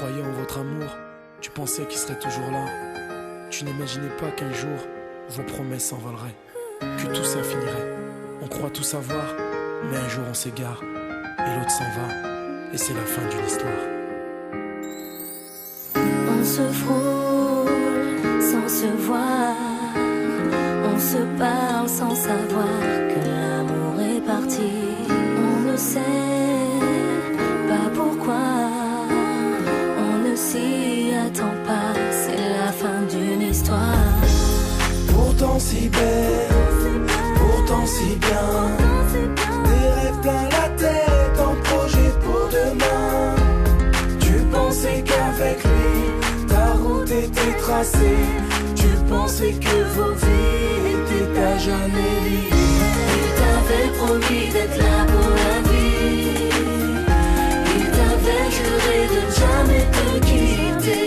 croyais en votre amour, tu pensais qu'il serait toujours là. Tu n'imaginais pas qu'un jour, vos promesses s'envoleraient, que tout s'infinirait. On croit tout savoir, mais un jour on s'égare, et l'autre s'en va, et c'est la fin d'une histoire. On se frôle sans se voir, on se parle sans savoir que l'amour est parti. On ne sait pas pourquoi, on ne s'y attend pas, c'est la fin d'une histoire. Pourtant si belle, pourtant si bien, des rêves plein la tête, un projet pour demain. Tu pensais qu'avec lui, ta route était tracée. Tu pensais que vos vies étaient à jamais liées. Il t'avait promis d'être là pour la vie. Il t'avait juré de ne jamais te quitter.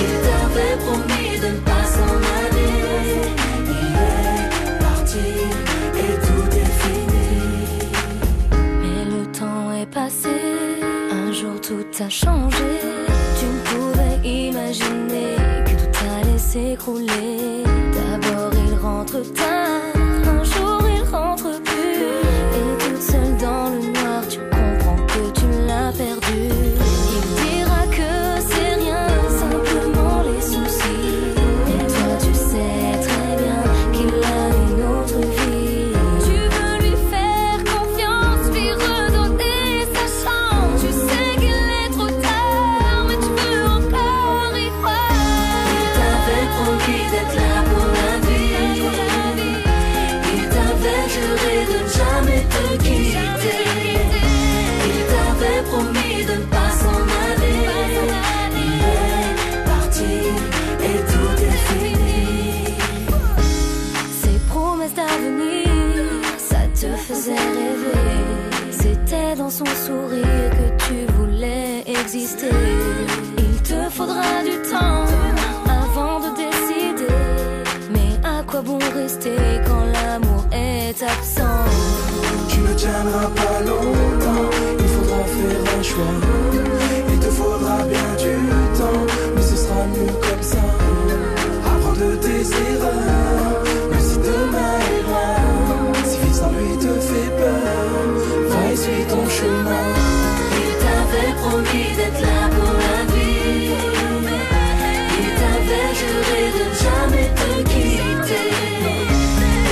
Il t'avait promis de ne pas s'en aller. Il est parti et tout est fini. Mais le temps est passé, un jour tout a changé. Tu ne pouvais imaginer que tout allait s'écrouler. D'abord il rentre tard, un jour il rentre plus. Et toute seule dans le noir, tu comprends que tu l'as perdu. Il dira que c'est rien, simplement les soucis. Et toi tu sais très bien qu'il a une autre vie. Tu veux lui faire confiance, lui redonner sa chance. Tu sais qu'il est trop tard, mais tu veux encore y croire. Il t'avait promis d'être là pour la vie. Il t'avait juré de ne jamais te quitter. Il t'avait promis de ne pas s'en aller. Il est parti et tout est fini. Ces promesses d'avenir, ça te faisait rêver. C'était dans son sourire que tu voulais exister. Il te faudra du temps avant de décider. Mais à quoi bon rester quand l'amour est absent? Tu ne tiendras pas longtemps, il faudra faire un choix. Il te faudra bien du temps, mais ce sera mieux comme ça. Apprends de tes erreurs, même si demain est loin. Si vivre sans lui te fait peur, va et suis ton chemin. Il t'avait promis d'être là pour la vie. Il t'avait juré de ne jamais te quitter.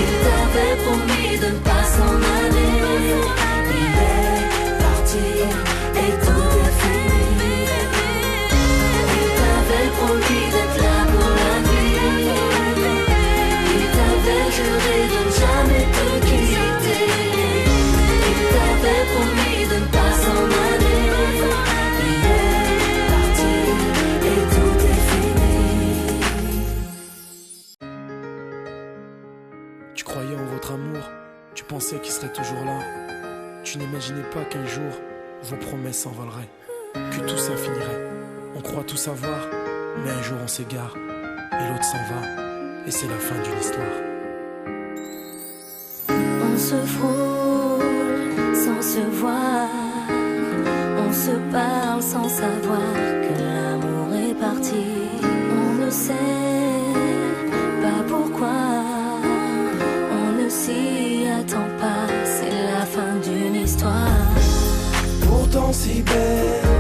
Il t'avait promis de ne pas s'en aller. Il est parti et tout est fini. Il t'avait promis d'être là pour la vie. Il t'avait juré de ne jamais te quitter. Il t'avait promis de ne pas s'en aller. Il est parti et tout est fini. Tu croyais en votre amour, tu pensais qu'il serait toujours là. Tu n'imaginais pas qu'un jour, vos promesses s'envoleraient, que tout s'infinirait. On croit tout savoir, mais un jour on s'égare, et l'autre s'en va, et c'est la fin d'une histoire. On se frôle sans se voir, on se parle sans savoir que l'amour est parti. On ne sait pas pourquoi, on ne s'y attend pas, c'est la fin d'une histoire. Pourtant si belle,